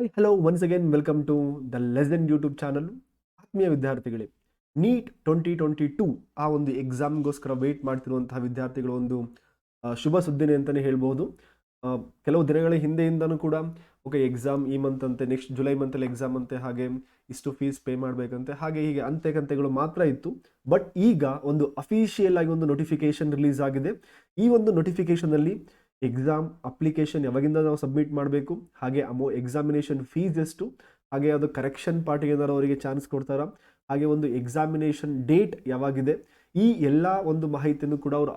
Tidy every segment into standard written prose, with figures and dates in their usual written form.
Hi hello once again welcome to the legend YouTube channel. ಆತ್ಮೀಯ ವಿದ್ಯಾರ್ಥಿಗಳೇ, neat 2022 ಆ ಒಂದು ಎಕ್ಸಾಮ್ಗೋಸ್ಕರ ವೆಯ್ಟ್ ಮಾಡ್ತಿರುವಂತಹ ವಿದ್ಯಾರ್ಥಿಗಳು ಒಂದು ಶುಭ ಸುದ್ದಿನೇ ಅಂತಲೇ ಹೇಳ್ಬೋದು. ಕೆಲವು ದಿನಗಳ ಹಿಂದೆಯಿಂದನೂ ಕೂಡ ಓಕೆ ಎಕ್ಸಾಮ್ ಈ ಮಂತ್ ಅಂತೆ, ನೆಕ್ಸ್ಟ್ ಜುಲೈ ಮಂತಲ್ಲಿ ಎಕ್ಸಾಮ್ ಅಂತೆ, ಹಾಗೆ ಇಷ್ಟು ಫೀಸ್ ಪೇ ಮಾಡಬೇಕಂತೆ, ಹಾಗೆ ಹೀಗೆ ಅಂತೆಕಂತೆಗಳು ಮಾತ್ರ ಇತ್ತು. ಬಟ್ ಈಗ ಒಂದು ಅಫಿಷಿಯಲ್ ಆಗಿ ಒಂದು ನೋಟಿಫಿಕೇಶನ್ ರಿಲೀಸ್ ಆಗಿದೆ. ಈ ಒಂದು ನೋಟಿಫಿಕೇಶನಲ್ಲಿ ಎಕ್ಸಾಮ್ ಅಪ್ಲಿಕೇಶನ್ ಯಾವಾಗಿಂದ ನಾವು ಸಬ್ಮಿಟ್ ಮಾಡಬೇಕು, ಹಾಗೆ ಎಕ್ಸಾಮಿನೇಷನ್ ಫೀಸ್ ಎಷ್ಟು, ಹಾಗೆ ಅದು ಕರೆಕ್ಷನ್ ಪಾರ್ಟಿಗೆ ಏನಾದ್ರು ಅವರಿಗೆ ಚಾನ್ಸ್ ಕೊಡ್ತಾರಾ, ಹಾಗೆ ಒಂದು ಎಕ್ಸಾಮಿನೇಷನ್ ಡೇಟ್ ಯಾವಾಗಿದೆ, ಈ ಎಲ್ಲ ಒಂದು ಮಾಹಿತಿಯನ್ನು ಕೂಡ ಅವರು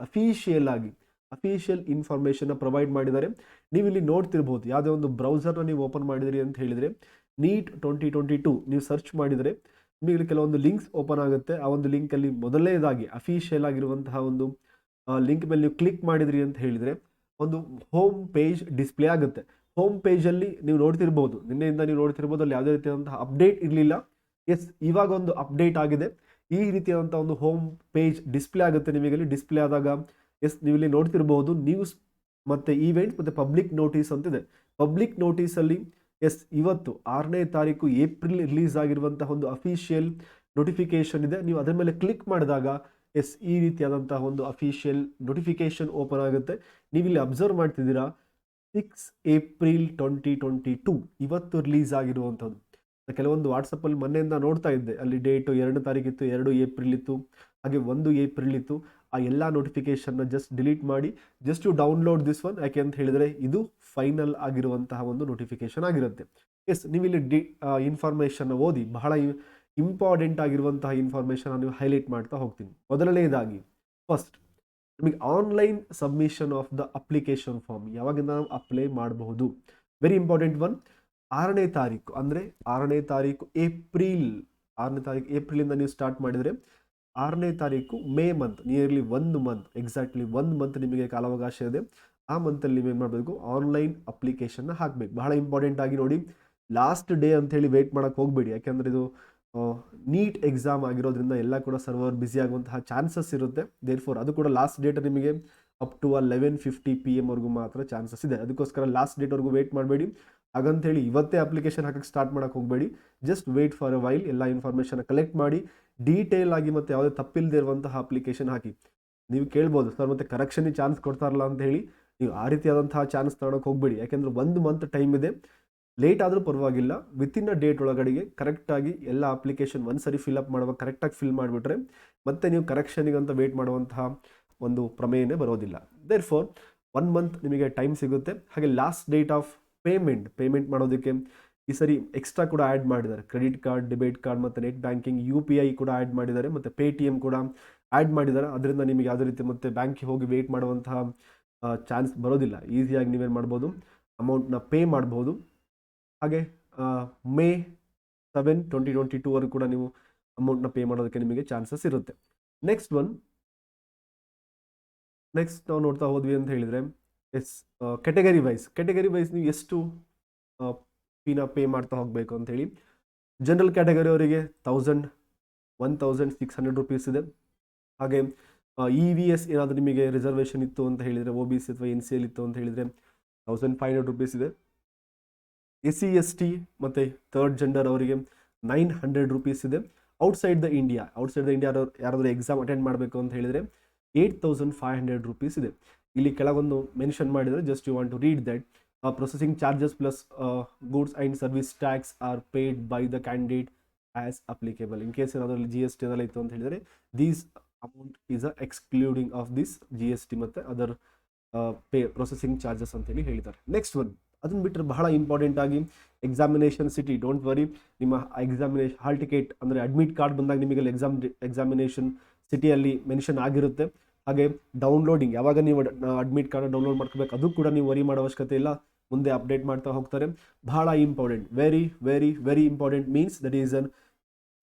ಅಫಿಷಿಯಲ್ ಇನ್ಫಾರ್ಮೇಷನ್ನ ಪ್ರೊವೈಡ್ ಮಾಡಿದ್ದಾರೆ. ನೀವು ಇಲ್ಲಿ ನೋಡ್ತಿರ್ಬೋದು, ಯಾವುದೇ ಒಂದು ಬ್ರೌಸರ್ನ ನೀವು ಓಪನ್ ಮಾಡಿದಿರಿ ಅಂತ ಹೇಳಿದರೆ ನೀಟ್ 2022 ನೀವು ಸರ್ಚ್ ಮಾಡಿದರೆ ನಿಮಗೆ ಕೆಲವೊಂದು ಲಿಂಕ್ಸ್ ಓಪನ್ ಆಗುತ್ತೆ. ಆ ಒಂದು ಲಿಂಕಲ್ಲಿ ಮೊದಲನೇದಾಗಿ ಅಫಿಷಿಯಲ್ ಆಗಿರುವಂತಹ ಒಂದು ಲಿಂಕ್ ಮೇಲೆ ನೀವು ಕ್ಲಿಕ್ ಮಾಡಿದ್ರಿ ಅಂತ ಹೇಳಿದರೆ ಒಂದು ಹೋಮ್ ಪೇಜ್ ಡಿಸ್ಪ್ಲೇ ಆಗುತ್ತೆ. ಹೋಮ್ ಪೇಜಲ್ಲಿ ನೀವು ನೋಡ್ತಿರ್ಬೋದು, ನಿನ್ನೆಯಿಂದ ನೀವು ನೋಡ್ತಿರ್ಬೋದು, ಅಲ್ಲಿ ಯಾವುದೇ ರೀತಿಯಾದಂತಹ ಅಪ್ಡೇಟ್ ಇರಲಿಲ್ಲ. ಎಸ್, ಇವಾಗ ಒಂದು ಅಪ್ಡೇಟ್ ಆಗಿದೆ. ಈ ರೀತಿಯಾದಂಥ ಒಂದು ಹೋಮ್ ಪೇಜ್ ಡಿಸ್ಪ್ಲೇ ಆಗುತ್ತೆ. ನಿಮಗೆ ಡಿಸ್ಪ್ಲೇ ಆದಾಗ ಎಸ್, ನೀವು ಇಲ್ಲಿ ನೋಡ್ತಿರ್ಬೋದು ನ್ಯೂಸ್ ಮತ್ತು ಈವೆಂಟ್ ಮತ್ತು ಪಬ್ಲಿಕ್ ನೋಟಿಸ್ ಅಂತಿದೆ. ಪಬ್ಲಿಕ್ ನೋಟಿಸಲ್ಲಿ ಎಸ್, ಇವತ್ತು 6ನೇ ತಾರೀಕು ಏಪ್ರಿಲ್ ರಿಲೀಸ್ ಆಗಿರುವಂತಹ ಒಂದು ಅಫಿಷಿಯಲ್ ನೋಟಿಫಿಕೇಶನ್ ಇದೆ. ನೀವು ಅದರ ಮೇಲೆ ಕ್ಲಿಕ್ ಮಾಡಿದಾಗ ಎಸ್, ಈ ರೀತಿಯಾದಂತಹ ಒಂದು ಅಫಿಷಿಯಲ್ ನೋಟಿಫಿಕೇಶನ್ ಓಪನ್ ಆಗುತ್ತೆ. ನೀವಿಲ್ಲಿ ಅಬ್ಸರ್ವ್ ಮಾಡ್ತಿದ್ದೀರಾ 6 ಏಪ್ರಿಲ್ 2022 ಇವತ್ತು ರಿಲೀಸ್ ಆಗಿರುವಂಥದ್ದು. ಕೆಲವೊಂದು ವಾಟ್ಸಪ್ಪಲ್ಲಿ ಮೊನ್ನೆಯಿಂದ ನೋಡ್ತಾ ಇದ್ದೆ, ಅಲ್ಲಿ ಡೇಟು 2ನೇ ತಾರೀಕಿತ್ತು, 2 ಏಪ್ರಿಲ್ ಇತ್ತು, ಹಾಗೆ 1 ಏಪ್ರಿಲ್ ಇತ್ತು. ಆ ಎಲ್ಲ ನೋಟಿಫಿಕೇಶನ್ನ ಜಸ್ಟ್ ಡಿಲೀಟ್ ಮಾಡಿ, just you download this one. ಯಾಕೆ ಅಂತ ಹೇಳಿದರೆ ಇದು ಫೈನಲ್ ಆಗಿರುವಂತಹ ಒಂದು ನೋಟಿಫಿಕೇಶನ್ ಆಗಿರುತ್ತೆ. ಎಸ್, ನೀವಿಲ್ಲಿ ಇನ್ಫಾರ್ಮೇಷನ್ನ ಓದಿ, ಬಹಳ ಇಂಪಾರ್ಟೆಂಟ್ ಆಗಿರುವಂತಹ ಇನ್ಫಾರ್ಮೇಷನ್ ನೀವು ಹೈಲೈಟ್ ಮಾಡ್ತಾ ಹೋಗ್ತೀನಿ. ಮೊದಲನೇದಾಗಿ ಫಸ್ಟ್, ನಿಮಗೆ online submission of the application form ಯಾವಾಗಿಂದ ನಾವು ಅಪ್ಲೈ ಮಾಡಬಹುದು. Very important one. 6ನೇ ತಾರೀಕು ಅಂದರೆ 6ನೇ ತಾರೀಕು ಏಪ್ರಿಲಿಂದ ನೀವು ಸ್ಟಾರ್ಟ್ ಮಾಡಿದರೆ 6ನೇ ತಾರೀಕು May month, nearly 1 month, exactly 1 month ನಿಮಗೆ ಕಾಲಾವಕಾಶ ಇದೆ. ಆ ಮಂತಲ್ಲಿ ನೀವೇನು ಮಾಡಬೇಕು, ಆನ್ಲೈನ್ ಅಪ್ಲಿಕೇಶನ್ನ ಹಾಕಬೇಕು. ಬಹಳ ಇಂಪಾರ್ಟೆಂಟ್ ಆಗಿ ನೋಡಿ, ಲಾಸ್ಟ್ ಡೇ ಅಂಥೇಳಿ ವೆಯ್ಟ್ ಮಾಡೋಕ್ಕೆ ಹೋಗಬೇಡಿ. ಯಾಕೆಂದರೆ ಇದು ನೀಟ್ ಎಕ್ಸಾಮ್ ಆಗಿರೋದ್ರಿಂದ ಎಲ್ಲ ಕೂಡ ಸರ್ವರ್ ಬ್ಯುಸಿ ಆಗುವಂತಹ ಚಾನ್ಸಸ್ ಇರುತ್ತೆ. ದೇರ್ಫೋರ್ ಅದು ಕೂಡ ಲಾಸ್ಟ್ ಡೇಟ್ ನಿಮಗೆ ಅಪ್ ಟು 11:50 PM ವರೆಗೂ ಮಾತ್ರ ಚಾನ್ಸಸ್ ಇದೆ. ಅದಕ್ಕೋಸ್ಕರ ಲಾಸ್ಟ್ ಡೇಟ್ವರೆಗೂ ವೆಯ್ಟ್ ಮಾಡಬೇಡಿ. ಹಾಗಂತೇಳಿ ಇವತ್ತೇ ಅಪ್ಲಿಕೇಶನ್ ಹಾಕಕ್ಕೆ ಸ್ಟಾರ್ಟ್ ಮಾಡೋಕ್ಕೆ ಹೋಗಬೇಡಿ. Just wait for A while. ಎಲ್ಲ ಇನ್ಫಾರ್ಮೇಷನ್ ಕಲೆಕ್ಟ್ ಮಾಡಿ ಡೀಟೇಲ್ ಆಗಿ ಮತ್ತು ಯಾವುದೇ ತಪ್ಪಿಲ್ಲದೆ ಇರುವಂತಹ ಅಪ್ಲಿಕೇಶನ್ ಹಾಕಿ. ನೀವು ಕೇಳ್ಬೋದು, ಸರ್ ಮತ್ತು ಕರೆಕ್ಷನಿಗೆ ಚಾನ್ಸ್ ಕೊಡ್ತಾರಲ್ಲ ಅಂತ ಹೇಳಿ. ನೀವು ಆ ರೀತಿಯಾದಂತಹ ಚಾನ್ಸ್ ತಗೊಳಕ್ಕೆ ಹೋಗಬೇಡಿ. ಯಾಕೆಂದರೆ 1 ಮಂತ್ ಟೈಮ್ ಇದೆ. ಲೇಟ್ ಆದರೂ ಪರವಾಗಿಲ್ಲ, ವಿತಿನ್ ಅ ಡೇಟ್ ಒಳಗಡೆಗೆ ಕರೆಕ್ಟಾಗಿ ಎಲ್ಲ ಅಪ್ಲಿಕೇಶನ್ ಒಂದ್ಸರಿ ಫಿಲ್ಅಪ್ ಮಾಡುವಾಗ ಕರೆಕ್ಟಾಗಿ ಫಿಲ್ ಮಾಡಿಬಿಟ್ರೆ ಮತ್ತೆ ನೀವು ಕರೆಕ್ಷನಿಗಂತ ವೆಯ್ಟ್ ಮಾಡುವಂತಹ ಒಂದು ಪ್ರಮೇಯನೇ ಬರೋದಿಲ್ಲ. ದೇರ್ಫೋರ್ 1 ಮಂತ್ ನಿಮಗೆ ಟೈಮ್ ಸಿಗುತ್ತೆ. ಹಾಗೆ ಲಾಸ್ಟ್ ಡೇಟ್ ಆಫ್ ಪೇಮೆಂಟ್ ಮಾಡೋದಕ್ಕೆ ಈ ಸರಿ ಎಕ್ಸ್ಟ್ರಾ ಕೂಡ ಆ್ಯಡ್ ಮಾಡಿದ್ದಾರೆ. ಕ್ರೆಡಿಟ್ ಕಾರ್ಡ್, ಡೆಬಿಟ್ ಕಾರ್ಡ್ ಮತ್ತು ನೆಟ್ ಬ್ಯಾಂಕಿಂಗ್, UPI ಕೂಡ ಆ್ಯಡ್ ಮಾಡಿದ್ದಾರೆ, ಮತ್ತು Paytm ಕೂಡ ಆ್ಯಡ್ ಮಾಡಿದ್ದಾರೆ. ಅದರಿಂದ ನಿಮಗೆ ಯಾವುದೇ ರೀತಿ ಮತ್ತೆ ಬ್ಯಾಂಕಿಗೆ ಹೋಗಿ ವೆಯ್ಟ್ ಮಾಡುವಂತಹ ಚಾನ್ಸ್ ಬರೋದಿಲ್ಲ. ಈಸಿಯಾಗಿ ನೀವೇನು ಮಾಡ್ಬೋದು, ಅಮೌಂಟ್ನ ಪೇ ಮಾಡ್ಬೋದು. ಹಾಗೆ ಮೇ 7, 2022 ವರೆಗೂ ಕೂಡ ನೀವು ಅಮೌಂಟ್ನ ಪೇ ಮಾಡೋದಕ್ಕೆ ನಿಮಗೆ ಚಾನ್ಸಸ್ ಇರುತ್ತೆ. ನೆಕ್ಸ್ಟ್ ನಾವು ನೋಡ್ತಾ ಹೋದ್ವಿ ಅಂತ ಹೇಳಿದರೆ ಎಸ್, ಕೆಟಗರಿ ವೈಸ್ ನೀವು ಎಷ್ಟು ಫೀನ ಪೇ ಮಾಡ್ತಾ ಹೋಗಬೇಕು ಅಂಥೇಳಿ. ಜನರಲ್ ಕ್ಯಾಟಗರಿ ಅವರಿಗೆ 1,600 ರೂಪೀಸ್ ಇದೆ. ಹಾಗೆ EVS ಏನಾದರೂ ನಿಮಗೆ ರಿಸರ್ವೇಷನ್ ಇತ್ತು ಅಂತ ಹೇಳಿದರೆ, OBC ಅಥವಾ NCL ಇತ್ತು ಅಂತ ಹೇಳಿದರೆ 1,500 ರೂಪೀಸ್ ಇದೆ. SC ST ಮತ್ತು ಥರ್ಡ್ ಜೆಂಡರ್ ಅವರಿಗೆ 900 ರೂಪೀಸ್ ಇದೆ. ಔಟ್ಸೈಡ್ ದ ಇಂಡಿಯಾ ಯಾರಾದರೂ ಎಕ್ಸಾಮ್ ಅಟೆಂಡ್ ಮಾಡಬೇಕು ಅಂತ ಹೇಳಿದರೆ 8,500 ರೂಪೀಸ್ ಇದೆ. ಇಲ್ಲಿ ಕೆಲವೊಂದು ಮೆನ್ಷನ್ ಮಾಡಿದರೆ just you want to read that. Processing charges plus goods and service tax are paid by the candidate as applicable. In case ಏನಾದರೂ GST ಏನೆಲ್ಲ ಇತ್ತು ಅಂತ ಹೇಳಿದರೆ these amount is excluding of this GST ಮತ್ತು other processing charges ಅಂತೇಳಿ ಹೇಳಿದ್ದಾರೆ. Next one, ಅದನ್ನು ಬಿಟ್ಟರೆ ಬಹಳ ಇಂಪಾರ್ಟೆಂಟ್ ಆಗಿ ಎಕ್ಸಾಮಿನೇಷನ್ ಸಿಟಿ. ಡೋಂಟ್ ವರಿ, ನಿಮ್ಮ ಎಕ್ಸಾಮಿನೇಷನ್ ಹಾಲ್ ಟಿಕೆಟ್ ಅಂದರೆ ಅಡ್ಮಿಟ್ ಕಾರ್ಡ್ ಬಂದಾಗ ನಿಮಗೆ ಎಕ್ಸಾಮಿನೇಷನ್ ಸಿಟಿಯಲ್ಲಿ ಮೆನ್ಷನ್ ಆಗಿರುತ್ತೆ. ಹಾಗೆ ಡೌನ್ಲೋಡಿಂಗ್, ಯಾವಾಗ ನೀವು ಅಡ್ಮಿಟ್ ಕಾರ್ಡ್ ಡೌನ್ಲೋಡ್ ಮಾಡ್ಕೋಬೇಕು ಅದು ಕೂಡ ನೀವು ವರಿ ಮಾಡೋ ಅವಶ್ಯಕತೆ ಇಲ್ಲ, ಮುಂದೆ ಅಪ್ಡೇಟ್ ಮಾಡ್ತಾ ಹೋಗ್ತಾರೆ. ಬಹಳ important, very very very important means that is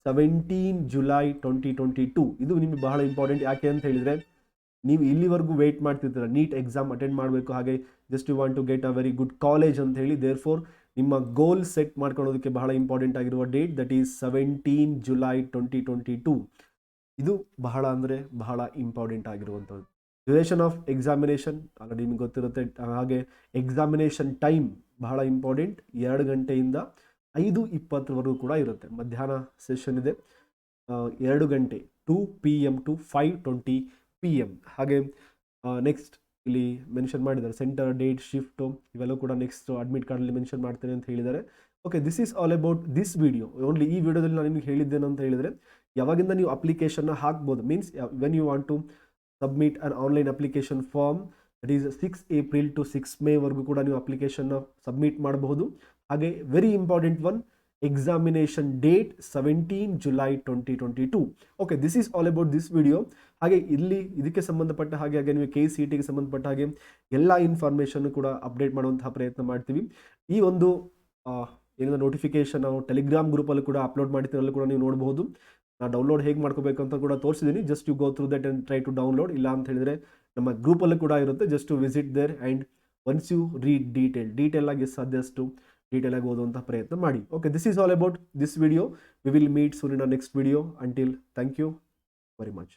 17 July 2022. ಇದು ನಿಮಗೆ ಬಹಳ ಇಂಪಾರ್ಟೆಂಟ್. ಯಾಕೆ ಅಂತ ಹೇಳಿದರೆ ನೀವು ಇಲ್ಲಿವರೆಗೂ ವೆಯ್ಟ್ ಮಾಡ್ತಿರ್ತೀರ ನೀಟ್ ಎಕ್ಸಾಮ್ ಅಟೆಂಡ್ ಮಾಡಬೇಕು, ಹಾಗೆ just you want to get a very good college ಅಂತ ಹೇಳಿ. ದೇರ್ಫೋರ್ ನಿಮ್ಮ ಗೋಲ್ ಸೆಟ್ ಮಾಡ್ಕೊಳ್ಳೋದಕ್ಕೆ ಬಹಳ ಇಂಪಾರ್ಟೆಂಟ್ ಆಗಿರುವ ಡೇಟ್ ದಟ್ ಈಸ್ 17 ಜುಲೈ 2022. ಇದು ಬಹಳ ಅಂದರೆ ಬಹಳ ಇಂಪಾರ್ಟೆಂಟ್ ಆಗಿರುವಂಥದ್ದು. ಡ್ಯೂರೇಷನ್ ಆಫ್ ಎಕ್ಸಾಮಿನೇಷನ್ ಆಲ್ರೆಡಿ ನಿಮ್ಗೆ ಗೊತ್ತಿರುತ್ತೆ. ಹಾಗೆ ಎಕ್ಸಾಮಿನೇಷನ್ ಟೈಮ್ ಬಹಳ ಇಂಪಾರ್ಟೆಂಟ್. 2 ಗಂಟೆಯಿಂದ 5:20ವರೆಗೂ ಕೂಡ ಇರುತ್ತೆ. ಮಧ್ಯಾಹ್ನ ಸೆಷನ್ ಇದೆ 2 ಗಂಟೆ 2 PM ಟು 5:20 PM. ಹಾಗೆ ನೆಕ್ಸ್ಟ್ ಇಲ್ಲಿ ಮೆನ್ಷನ್ ಮಾಡಿದ್ದಾರೆ ಸೆಂಟರ್, ಡೇಟ್, ಶಿಫ್ಟು ಇವೆಲ್ಲ ಕೂಡ ನೆಕ್ಸ್ಟ್ ಅಡ್ಮಿಟ್ ಕಾರ್ಡಲ್ಲಿ ಮೆನ್ಷನ್ ಮಾಡ್ತೇನೆ ಅಂತ ಹೇಳಿದ್ದಾರೆ. Okay, this is all about this video. Only ಈ ವಿಡಿಯೋದಲ್ಲಿ ನಾನು ನಿಮಗೆ ಹೇಳಿದ್ದೇನೆ ಅಂತ ಹೇಳಿದರೆ, ಯಾವಾಗಿಂದ ನೀವು ಅಪ್ಲಿಕೇಶನ್ನ ಹಾಕ್ಬೋದು, means when you want to submit an online application form, that is 6 April to 6 ಮೇವರೆಗೂ ಕೂಡ ನೀವು ಅಪ್ಲಿಕೇಶನ್ನ ಸಬ್ಮಿಟ್ ಮಾಡಬಹುದು. ಹಾಗೆ very important one, examination date 17 July 2022. Okay, this is all about this video. ಹಾಗೆ ಇಲ್ಲಿ ಇದಕ್ಕೆ ಸಂಬಂಧಪಟ್ಟ ಹಾಗೆ ನೀವು KCETಗೆ ಸಂಬಂಧಪಟ್ಟ ಹಾಗೆ ಎಲ್ಲ ಇನ್ಫಾರ್ಮೇಷನ್ ಕೂಡ ಅಪ್ಡೇಟ್ ಮಾಡುವಂತಹ ಪ್ರಯತ್ನ ಮಾಡ್ತೀವಿ. ಈ ಒಂದು ಏನಿದೆ ನೋಟಿಫಿಕೇಶನ್ ನಾವು ಟೆಲಿಗ್ರಾಮ್ ಗ್ರೂಪಲ್ಲಿ ಕೂಡ ಅಪ್ಲೋಡ್ ಮಾಡ್ತೀವಿ, ಅಲ್ಲೂ ಕೂಡ ನೀವು ನೋಡಬಹುದು. ಡೌನ್ಲೋಡ್ ಹೇಗೆ ಮಾಡ್ಕೋಬೇಕು ಅಂತ ಕೂಡ ತೋರಿಸಿದ್ದೀನಿ. Just you go through that and try to download. ಇಲ್ಲ ಅಂತ ಹೇಳಿದರೆ ನಮ್ಮ ಗ್ರೂಪಲ್ಲೂ ಕೂಡ ಇರುತ್ತೆ. Just to visit there and once you read detail ಆಗಿ ಸಾಧ್ಯಷ್ಟು ಡೀಟೇಲ್ ಆಗಿ ಓದುವಂಥ ಪ್ರಯತ್ನ ಮಾಡಿ. Okay, this is all about this video. We will meet soon in next video. Until thank you very much.